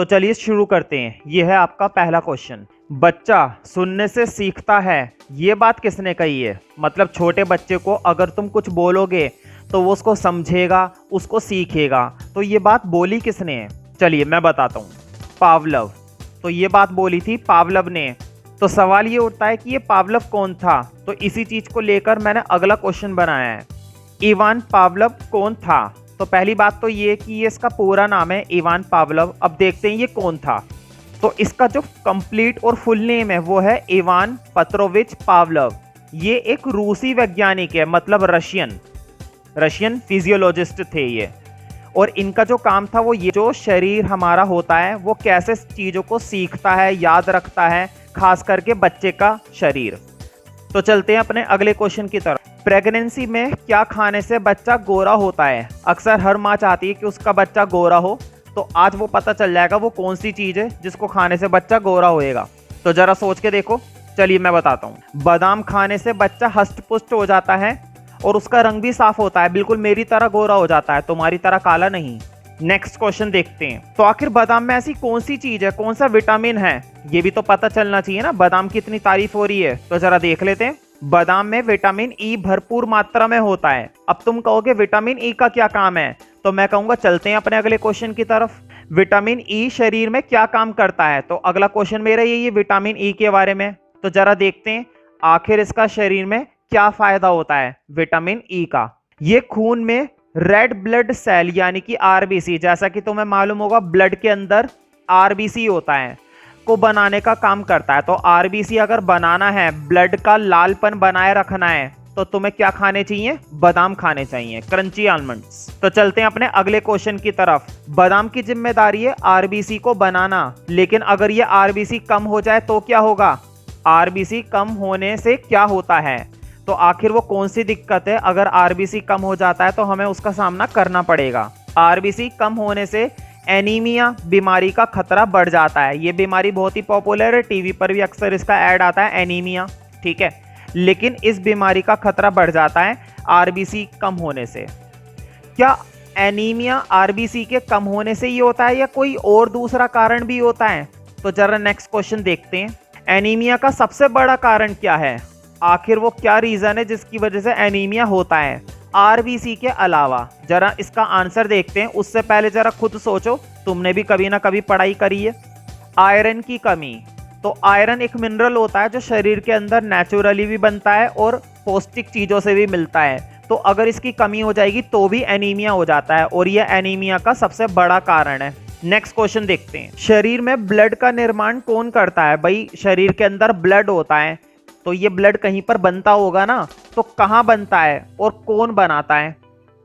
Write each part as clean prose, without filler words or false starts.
तो चलिए शुरू करते हैं। ये है आपका पहला क्वेश्चन। बच्चा सुनने से सीखता है, ये बात किसने कही है? मतलब छोटे बच्चे को अगर तुम कुछ बोलोगे तो वो उसको समझेगा, उसको सीखेगा। तो ये बात बोली किसने है? चलिए मैं बताता हूँ, पावलव। तो ये बात बोली थी पावलव ने। तो सवाल ये उठता है कि ये पावलव कौन था? तो इसी चीज को लेकर मैंने अगला क्वेश्चन बनाया है। इवान पावलव कौन था? तो पहली बात तो ये कि ये इसका पूरा नाम है इवान पावलव। अब देखते हैं ये कौन था। तो इसका जो कंप्लीट और फुल नेम है वो है इवान पेट्रोविच पावलव। ये एक रूसी वैज्ञानिक है, मतलब रशियन फिजियोलॉजिस्ट थे ये। और इनका जो काम था वो ये, जो शरीर हमारा होता है वो कैसे चीज़ों को सीखता है, याद रखता है, खास करके बच्चे का शरीर। तो चलते हैं अपने अगले क्वेश्चन की तरफ। प्रेगनेंसी में क्या खाने से बच्चा गोरा होता है? अक्सर हर माँ चाहती है कि उसका बच्चा गोरा हो, तो आज वो पता चल जाएगा वो कौन सी चीज़ है जिसको खाने से बच्चा गोरा होएगा। तो जरा सोच के देखो। चलिए मैं बताता हूँ। बादाम खाने से बच्चा हष्ट पुष्ट हो जाता है और उसका रंग भी साफ होता है, बिल्कुल मेरी तरह गोरा हो जाता है, तुम्हारी तरह काला नहीं। नेक्स्ट क्वेश्चन देखते हैं। तो आखिर बादाम में ऐसी कौन सी चीज है, कौन सा विटामिन है, ये भी तो पता चलना चाहिए ना। बादाम की इतनी तारीफ हो रही है तो जरा देख लेते हैं। बादाम में विटामिन ई भरपूर मात्रा में होता है। अब तुम कहोगे विटामिन ई का क्या काम है? तो मैं कहूंगा चलते हैं अपने अगले क्वेश्चन की तरफ। विटामिन ई शरीर में क्या काम करता है? तो अगला क्वेश्चन मेरा यही विटामिन ई के बारे में। तो जरा देखते हैं आखिर इसका शरीर में क्या फायदा होता है विटामिन ई का। ये खून में रेड ब्लड सेल यानी कि आरबीसी, जैसा कि तुम्हें मालूम होगा ब्लड के अंदर आरबीसी होता है, को बनाने का काम करता है। तो आरबीसी अगर बनाना है, ब्लड का लालपन बनाए रखना है, तो तुम्हें क्या खाने चाहिए? बादाम खाने चाहिए, क्रंची आलमंड्स। तो चलते हैं अपने अगले क्वेश्चन की तरफ। बादाम की जिम्मेदारी है आरबीसी को बनाना, लेकिन अगर ये आरबीसी कम हो जाए तो क्या होगा? आरबीसी कम होने से क्या होता है? तो आखिर वो कौन सी दिक्कत है? अगर आरबीसी कम हो जाता है तो हमें उसका सामना करना पड़ेगा। आरबीसी कम होने से एनीमिया बीमारी का खतरा बढ़ जाता है। ये बीमारी बहुत ही पॉपुलर है, टीवी पर भी अक्सर इसका ऐड आता है, एनीमिया, ठीक है। लेकिन इस बीमारी का खतरा बढ़ जाता है आरबीसी कम होने से। क्या एनीमिया आरबीसी के कम होने से ही होता है या कोई और दूसरा कारण भी होता है? तो जरा नेक्स्ट क्वेश्चन देखते हैं। एनीमिया का सबसे बड़ा कारण क्या है? आखिर वो क्या रीजन है जिसकी वजह से एनीमिया होता है आरबीसी के अलावा? जरा इसका आंसर देखते हैं। उससे पहले जरा खुद सोचो, तुमने भी कभी ना कभी पढ़ाई करी है। आयरन की कमी। तो आयरन एक मिनरल होता है जो शरीर के अंदर नेचुरली भी बनता है और पौष्टिक चीजों से भी मिलता है। तो अगर इसकी कमी हो जाएगी तो भी एनीमिया हो जाता है, और यह एनीमिया का सबसे बड़ा कारण है। नेक्स्ट क्वेश्चन देखते हैं। शरीर में ब्लड का निर्माण कौन करता है? भाई शरीर के अंदर ब्लड होता है, तो ये ब्लड कहीं पर बनता होगा ना, तो कहाँ बनता है और कौन बनाता है?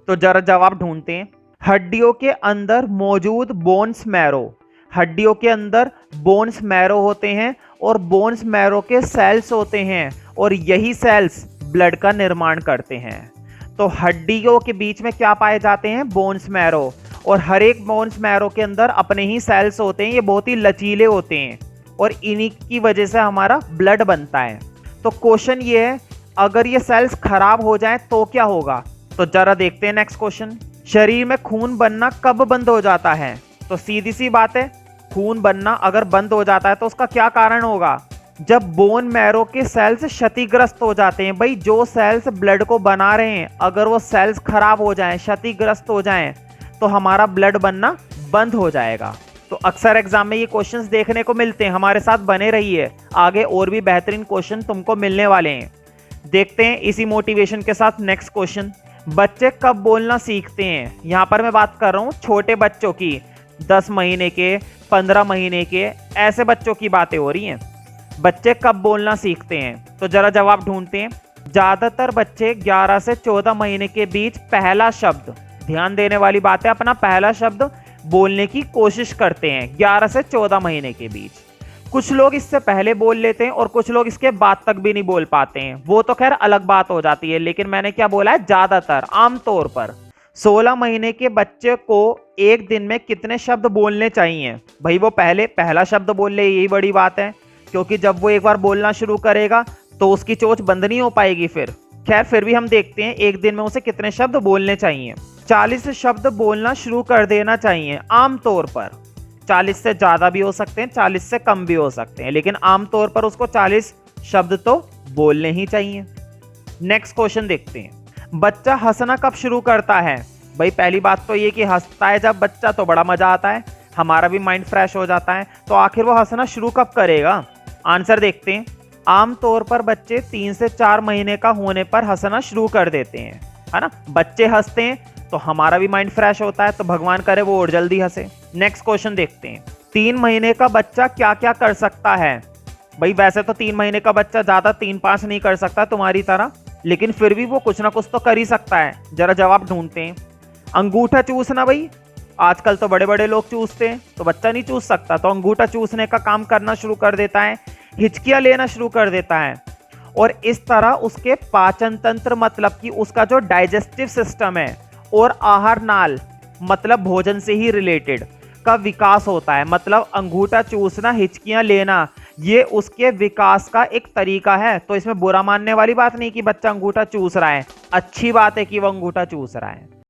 तो जरा जवाब ढूंढते हैं। हड्डियों के अंदर मौजूद बोन्स मैरो। हड्डियों के अंदर बोन्स मैरो होते हैं और बोन्स मैरो के सेल्स होते हैं, और यही सेल्स ब्लड का निर्माण करते हैं। तो हड्डियों के बीच में क्या पाए जाते हैं? Bones marrow. और हर एक बोन्स मैरो के अंदर अपने ही सेल्स होते हैं। ये बहुत ही लचीले होते हैं और इन्हीं की वजह से हमारा ब्लड बनता है। तो क्वेश्चन ये है, अगर ये सेल्स खराब हो जाएं तो क्या होगा? तो जरा देखते हैं नेक्स्ट क्वेश्चन। शरीर में खून बनना कब बंद हो जाता है? तो सीधी सी बात है, खून बनना अगर बंद हो जाता है तो उसका क्या कारण होगा? जब बोन मैरो के सेल्स क्षतिग्रस्त हो जाते हैं। भाई जो सेल्स ब्लड को बना रहे हैं, अगर वो सेल्स खराब हो जाएं, क्षतिग्रस्त हो जाएं, तो हमारा ब्लड बनना बंद हो जाएगा। तो अक्सर एग्जाम में ये क्वेश्चंस देखने को मिलते हैं। हमारे साथ बने रहिए, आगे और भी बेहतरीन क्वेश्चन तुमको मिलने वाले हैं। देखते हैं इसी मोटिवेशन के साथ नेक्स्ट क्वेश्चन। बच्चे कब बोलना सीखते हैं? यहाँ पर मैं बात कर रहा हूँ छोटे बच्चों की, 10 महीने के, 15 महीने के, ऐसे बच्चों की बातें हो रही हैं। बच्चे कब बोलना सीखते हैं? तो जरा जवाब ढूंढते हैं। ज्यादातर बच्चे 11 से 14 महीने के बीच पहला शब्द, ध्यान देने वाली बात है, अपना पहला शब्द बोलने की कोशिश करते हैं 11 से 14 महीने के बीच। कुछ लोग इससे पहले बोल लेते हैं और कुछ लोग इसके बाद तक भी नहीं बोल पाते हैं, वो तो खैर अलग बात हो जाती है। लेकिन मैंने क्या बोला है? ज्यादातर, आमतौर पर। 16 महीने के बच्चे को एक दिन में कितने शब्द बोलने चाहिए? भाई वो पहले पहला शब्द बोल ले, यही बड़ी बात है, क्योंकि जब वो एक बार बोलना शुरू करेगा तो उसकी चोंच बंद नहीं हो पाएगी फिर। खैर फिर भी हम देखते हैं एक दिन में उसे कितने शब्द बोलने चाहिए। 40 शब्द बोलना शुरू कर देना चाहिए आमतौर पर। 40 से ज़्यादा भी हो सकते हैं, 40 से कम भी हो सकते हैं, लेकिन आमतौर पर उसको 40 शब्द तो बोलने ही चाहिए। नेक्स्ट क्वेश्चन देखते हैं, बच्चा हंसना कब शुरू करता है? भाई पहली बात तो ये कि हंसता है जब बच्चा तो बड़ा मजा आता है, हमारा भी माइंड फ्रेश हो जाता है, तो आखिर वो हंसना शुरू कब करेगा? आंसर देखते हैं। आमतौर पर बच्चे 3 से 4 महीने का होने पर हंसना शुरू कर देते हैं, है ना। बच्चे हंसते हैं तो हमारा भी माइंड फ्रेश होता है, तो भगवान करे वो और जल्दी हंसे। नेक्स्ट क्वेश्चन देखते हैं, 3 महीने का बच्चा क्या क्या कर सकता है? भाई वैसे तो 3 महीने का बच्चा ज्यादा 3-5 नहीं कर सकता तुम्हारी तरह, लेकिन फिर भी वो कुछ ना कुछ तो कर ही सकता है। जरा जवाब ढूंढते हैं। अंगूठा चूसना, भाई आजकल तो बड़े बड़े लोग चूसते हैं, तो बच्चा नहीं चूस सकता, तो अंगूठा चूसने का काम करना शुरू कर देता है, हिचकियां लेना शुरू कर देता है, और इस तरह उसके पाचन तंत्र मतलब कि उसका जो डाइजेस्टिव सिस्टम है और आहार नाल मतलब भोजन से ही रिलेटेड का विकास होता है। मतलब अंगूठा चूसना, हिचकियां लेना, ये उसके विकास का एक तरीका है। तो इसमें बुरा मानने वाली बात नहीं कि बच्चा अंगूठा चूस रहा है, अच्छी बात है कि वो अंगूठा चूस रहा है।